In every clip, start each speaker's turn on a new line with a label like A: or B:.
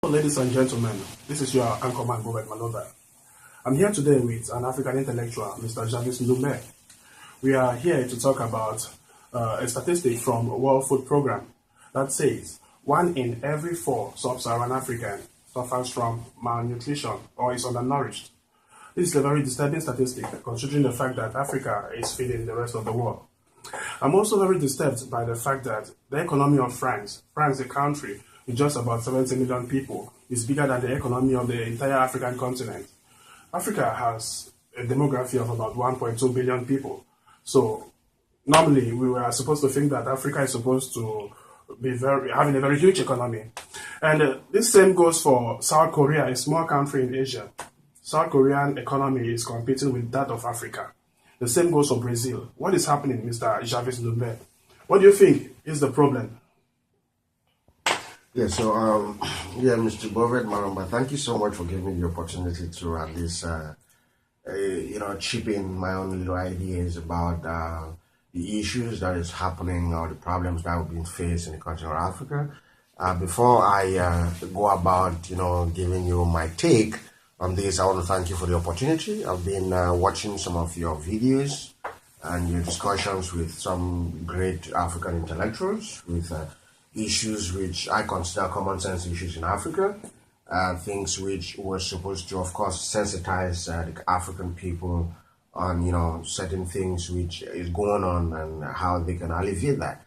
A: Ladies and gentlemen, this is your anchorman, Robert Malova. I'm here today with an African intellectual, Mr. Jarvis Ndumbe. We are here to talk about a statistic from World Food Program that says 1 in every 4 sub-Saharan Africans suffers from malnutrition or is undernourished. This is a very disturbing statistic considering the fact that Africa is feeding the rest of the world. I'm also very disturbed by the fact that the economy of France, a country with just about 70 million people, is bigger than the economy of the entire African continent. Africa has a demography of about 1.2 billion people. So normally we were supposed to think that Africa is supposed to be having a very huge economy. And this same goes for South Korea, a small country in Asia. South Korean economy is competing with that of Africa. The same goes for Brazil. What is happening, Mr. Jarvis Ndumbe? What do you think is the problem?
B: Yeah, Mr. Bovet Maramba, thank you so much for giving me the opportunity to at least, chip in my own little ideas about the issues that is happening or the problems that we've been faced in the continent of Africa. Before I go about, giving you my take on this, I want to thank you for the opportunity. I've been watching some of your videos and your discussions with some great African intellectuals with issues which I consider common sense issues in Africa, things which were supposed to, of course, sensitize the African people on, certain things which is going on and how they can alleviate that.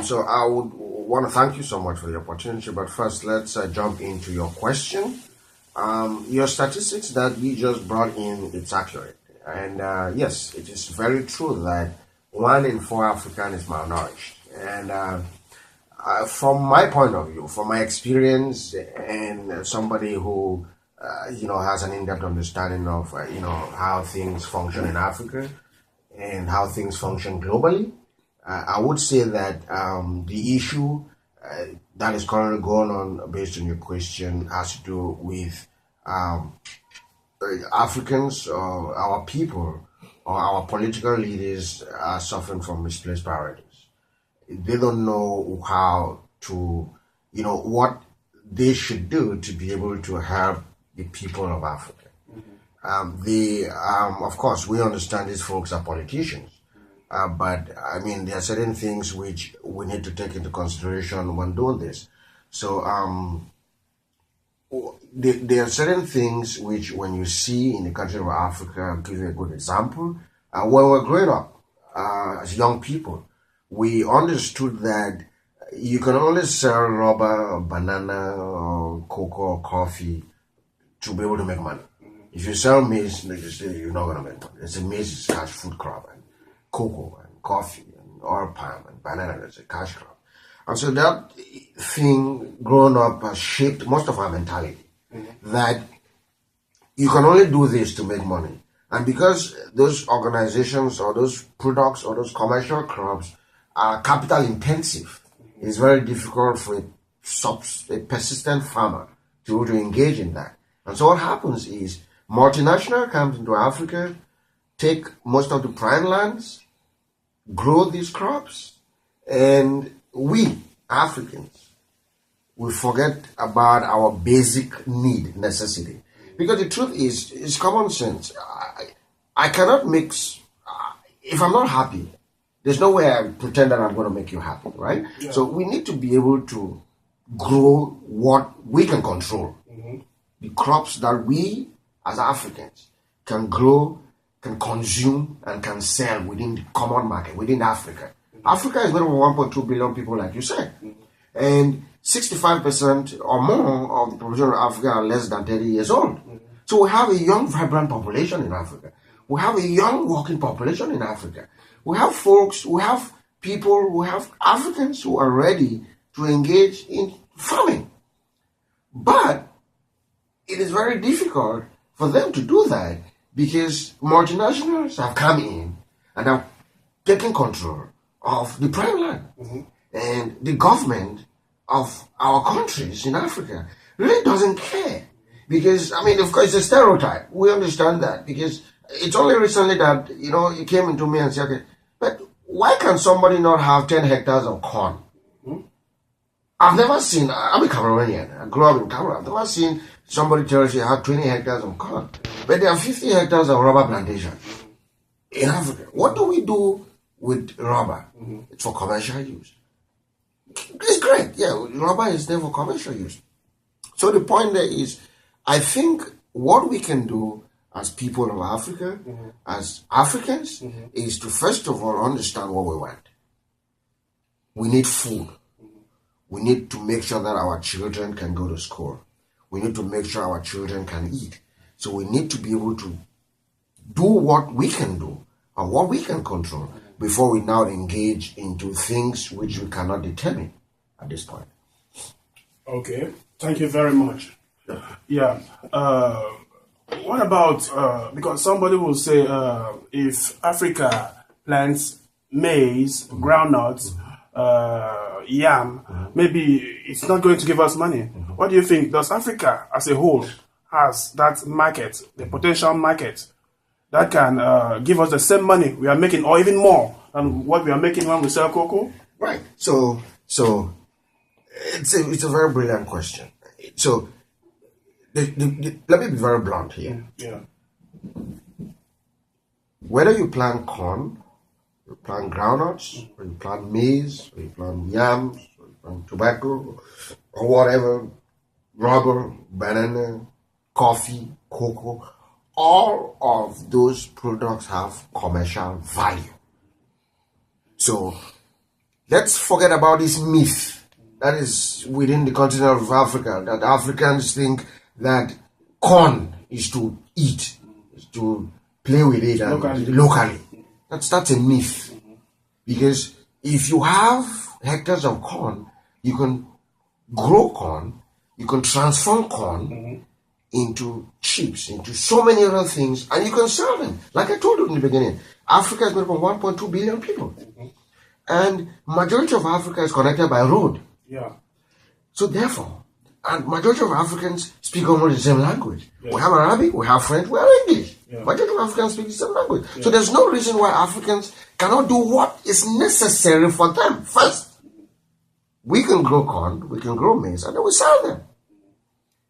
B: So I would want to thank you so much for the opportunity, but first let's jump into your question. Your statistics that you just brought in, it's accurate. And yes, it is very true that 1 in 4 Africans is malnourished. And from my point of view, from my experience, and somebody who, has an in-depth understanding of, how things function in Africa and how things function globally, I would say that the issue that is currently going on, based on your question, has to do with Africans or our people or our political leaders are suffering from misplaced priorities. They don't know how to, what they should do to be able to help the people of Africa. Of course, we understand these folks are politicians, but I mean, there are certain things which we need to take into consideration when doing this. So, there are certain things which, when you see in the country of Africa, I'll give you a good example. When we're growing up as young people, we understood that you can only sell rubber or banana or cocoa or coffee to be able to make money. If you sell maize, you're not going to make money. It's a maize is a cash food crop, and cocoa and coffee and oil palm and banana is a cash crop. And so that thing growing up has shaped most of our mentality, that you can only do this to make money. And because those organizations or those products or those commercial crops are capital intensive, it's very difficult for a persistent farmer to engage in that. And so what happens is multinational comes into Africa, take most of the prime lands, grow these crops, and we Africans will forget about our basic necessity. Because the truth is, it's common sense. I cannot mix, if I'm not happy, there's no way I pretend that I'm going to make you happy, right? Yeah. So we need to be able to grow what we can control. The crops that we, as Africans, can grow, can consume, and can sell within the common market, within Africa. Africa is made of 1.2 billion people, like you said. And 65% or more of the population of Africa are less than 30 years old. So we have a young, vibrant population in Africa. We have a young, working population in Africa. We have folks, we have people, we have Africans who are ready to engage in farming. But it is very difficult for them to do that because multinationals have come in and have taken control of the prime land. And the government of our countries in Africa really doesn't care. Because, I mean, of course, it's a stereotype. We understand that because it's only recently that, you came into me and said, okay, but why can somebody not have 10 hectares of corn? I've never seen, I'm a Cameroonian, I grew up in Cameroon. I've never seen somebody tells you I have 20 hectares of corn, but there are 50 hectares of rubber plantation in Africa. What do we do with rubber? It's for commercial use. It's great. Yeah, rubber is there for commercial use. So the point there is, I think what we can do as people of Africa, as Africans, is to first of all understand what we want. We need food. We need to make sure that our children can go to school. We need to make sure our children can eat. So we need to be able to do what we can do and what we can control before we now engage into things which we cannot determine at this point.
A: Okay, thank you very much. Yeah. What about, because somebody will say, if Africa plants maize, groundnuts, yam, maybe it's not going to give us money. What do you think? Does Africa as a whole has that market, the potential market, that can give us the same money we are making or even more than what we are making when we sell cocoa?
B: Right. So it's a very brilliant question. So let me be very blunt here.
A: Yeah.
B: Whether you plant corn, you plant groundnuts, or you plant maize, or you plant yams, or you plant tobacco, or whatever, rubber, banana, coffee, cocoa, all of those products have commercial value. So let's forget about this myth that is within the continent of Africa, that Africans think that corn is to eat, is to play with it locally. That's a myth. Because if you have hectares of corn, you can grow corn, you can transform corn into chips, into so many other things, and you can sell them. Like I told you in the beginning, Africa is made up of 1.2 billion people. And majority of Africa is connected by road.
A: Yeah.
B: So therefore, and majority of Africans speak almost the same language. Yeah. We have Arabic, we have French, we have English. Yeah. Majority of Africans speak the same language. Yeah. So there's no reason why Africans cannot do what is necessary for them. First, we can grow corn, we can grow maize, and then we sell them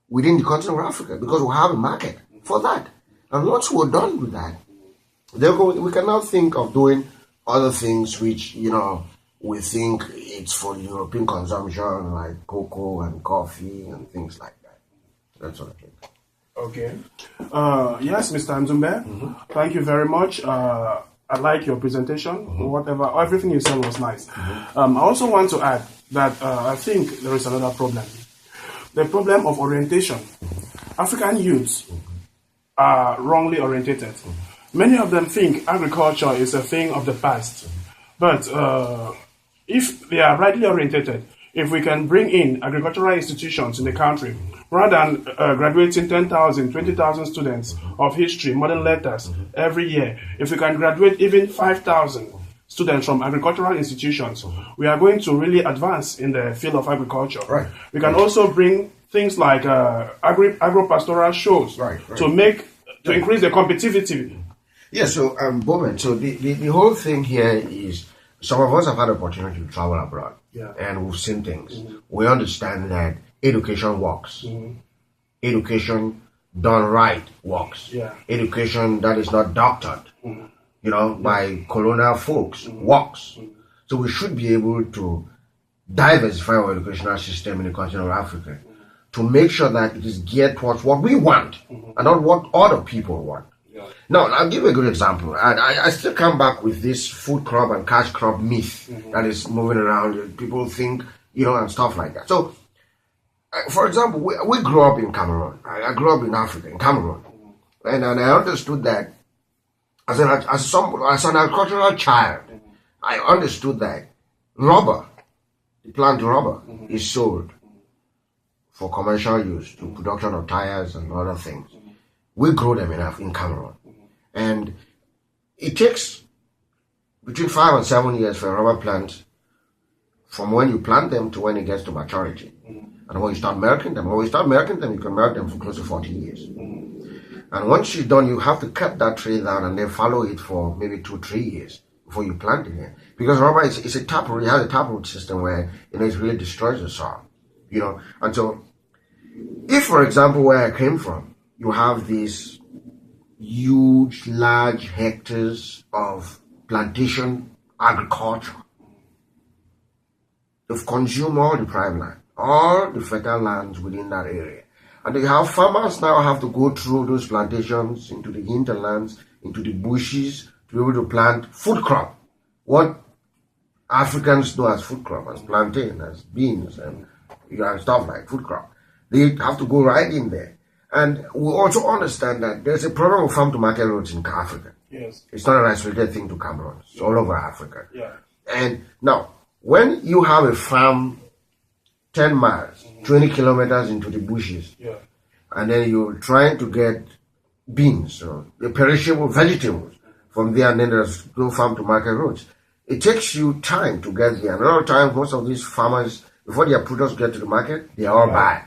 B: within the continent of Africa because we have a market for that. And once we're done with that, we can now think of doing other things which, we think it's for European consumption, like cocoa and coffee and things like that. That's what I think. Okay.
A: Yes, Mr. Nzumbe, thank you very much. I like your presentation, everything you said was nice. I also want to add that I think there is another problem. The problem of orientation. African youths are wrongly orientated. Many of them think agriculture is a thing of the past. But if they are rightly orientated, if we can bring in agricultural institutions in the country, rather than graduating 10,000, 20,000 students of history, modern letters every year, if we can graduate even 5,000 students from agricultural institutions, we are going to really advance in the field of agriculture.
B: Right.
A: We can also bring things like agro-pastoral shows to increase the competitivity.
B: Yeah, so Bowman, so the whole thing here is some of us have had the opportunity to travel abroad, and we've seen things. We understand that education works. Education done right works. Education that is not doctored, by colonial folks works. So we should be able to diversify our educational system in the continent of Africa to make sure that it is geared towards what we want and not what other people want. Now, I'll give you a good example. I still come back with this food crop and cash crop myth that is moving around. People think, and stuff like that. So, for example, we grew up in Cameroon. I grew up in Africa, in Cameroon. And I understood that as an agricultural child, I understood that rubber, the plant rubber, is sold for commercial use, to production of tires and other things. We grow them in Cameroon. And it takes between 5 and 7 years for a rubber plant from when you plant them to when it gets to maturity. And when you start milking them, you can milk them for close to 40 years. And once you're done, you have to cut that tree down and then follow it for maybe 2-3 years before you plant it again. Because rubber is a taproot. It has a taproot system where it really destroys the soil. And so if, for example, where I came from, you have these huge, large hectares of plantation agriculture, they've consumed all the prime land, all the fertile lands within that area. And they have farmers now have to go through those plantations into the hinterlands, into the bushes, to be able to plant food crop. What Africans know as food crop, as plantain, as beans, and stuff like food crop. They have to go right in there. And we also understand that there's a problem of farm to market roads in Africa.
A: Yes.
B: It's not an isolated thing to Cameroon. It's all over Africa.
A: Yeah.
B: And now, when you have a farm 10 miles, 20 kilometers into the bushes, and then you're trying to get beans or the perishable vegetables from there, and then there's no farm to market roads. It takes you time to get there. And a lot of times, most of these farmers, before their products get to the market, they are all bad.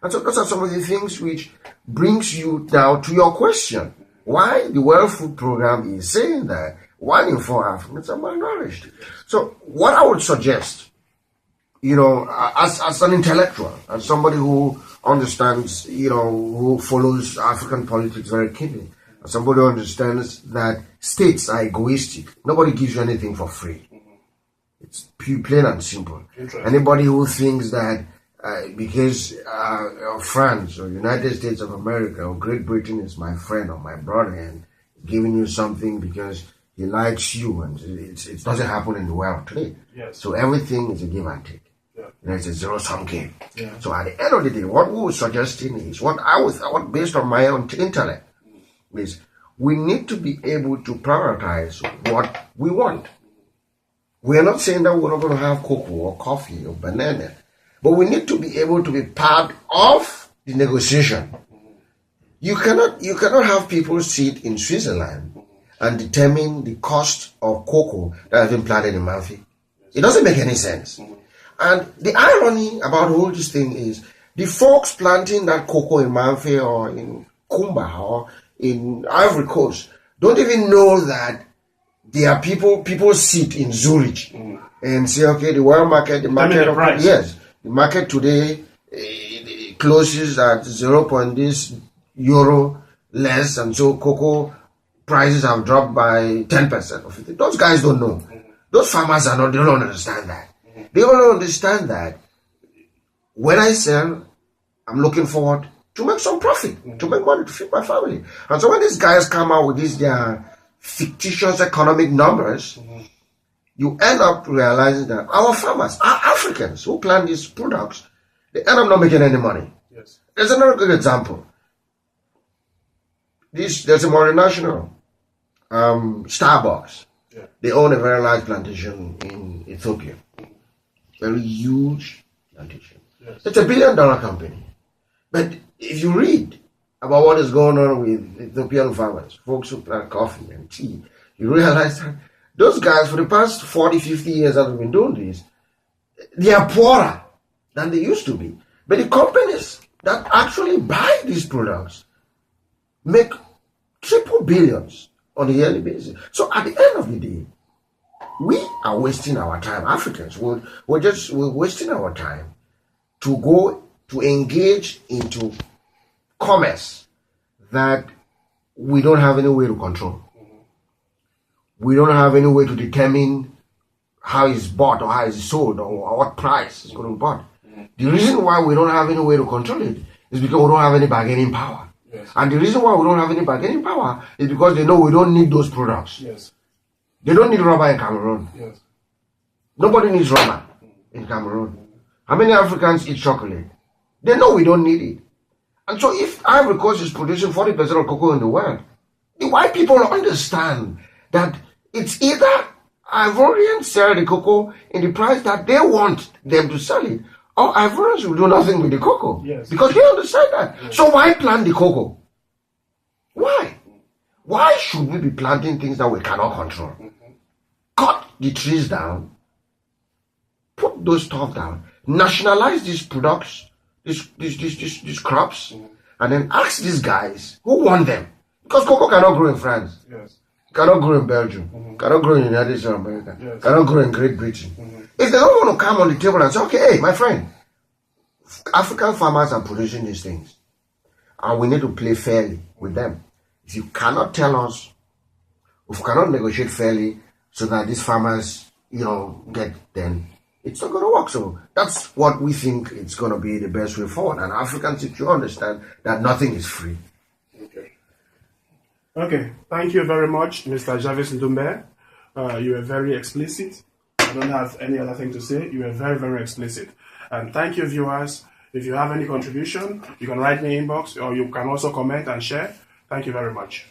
B: And so those are some of the things which brings you now to your question. Why the World Food Program is saying that 1 in 4 Africans are malnourished. So what I would suggest, as an intellectual, as somebody who understands, who follows African politics very keenly, as somebody who understands that states are egoistic. Nobody gives you anything for free. It's plain and simple. Anybody who thinks that because France or United States of America or Great Britain is my friend or my brother and giving you something because he likes you, and it doesn't happen in the world today.
A: Yes.
B: So everything is a give and take. It's a zero-sum game.
A: Yeah.
B: So at the end of the day, what we were suggesting is, based on my own intellect, is we need to be able to prioritize what we want. We are not saying that we're not going to have cocoa or coffee or banana, but we need to be able to be part of the negotiation. You cannot have people sit in Switzerland and determine the cost of cocoa that has been planted in Malfi. It doesn't make any sense. And the irony about all this thing is the folks planting that cocoa in Malfi or in Kumba or in Ivory Coast don't even know that there are people sit in Zurich and say, okay, the world market, the market today closes at 0.this euro less, and so cocoa prices have dropped by 10% or 50%. Those guys don't know. Those farmers they don't understand that. They don't understand that when I sell, I'm looking forward to make some profit, to make money to feed my family. And so when these guys come out with their fictitious economic numbers, you end up realizing that our farmers, our Africans who plant these products, they end up not making any money.
A: Yes.
B: There's another good example. There's a multinational, Starbucks.
A: Yeah.
B: They own a very large plantation in Ethiopia. Very huge plantation.
A: Yes.
B: It's $1 billion company. But if you read about what is going on with Ethiopian farmers, folks who plant coffee and tea, you realize that those guys for the past 40, 50 years that have been doing this, they are poorer than they used to be. But the companies that actually buy these products make triple billions on a yearly basis. So at the end of the day, we are wasting our time. Africans, we're wasting our time to go to engage into commerce that we don't have any way to control. We don't have any way to determine how it's bought or how it's sold or what price it's going to be bought. The reason why we don't have any way to control it is because we don't have any bargaining power.
A: Yes.
B: And the reason why we don't have any bargaining power is because they know we don't need those products.
A: Yes.
B: They don't need rubber in Cameroon.
A: Yes.
B: Nobody needs rubber in Cameroon. How many Africans eat chocolate? They know we don't need it. And so if Ivory Coast is producing 40% of cocoa in the world, the white people understand that it's either Ivorians sell the cocoa in the price that they want them to sell it, or Ivorians will do nothing with the cocoa.
A: Yes.
B: Because they understand that. Yes. So why plant the cocoa? Why? Why should we be planting things that we cannot control? Cut the trees down, put those stuff down, nationalize these products, these crops, and then ask these guys who want them. Because cocoa cannot grow in France.
A: Yes.
B: cannot grow in Belgium, cannot grow in the United States of America,
A: Yes.
B: cannot grow in Great Britain. If they don't want to come on the table and say, okay, hey, my friend, African farmers are producing these things, and we need to play fairly with them. If you cannot tell us, if we cannot negotiate fairly so that these farmers, get, then it's not going to work. So that's what we think it's going to be the best way forward. And Africans need to understand that nothing is free.
A: Okay, thank you very much, Mr. Jarvis Ndumbe. You were very explicit. I don't have any other thing to say. You were very, very explicit. And thank you, viewers. If you have any contribution, you can write me inbox, or you can also comment and share. Thank you very much.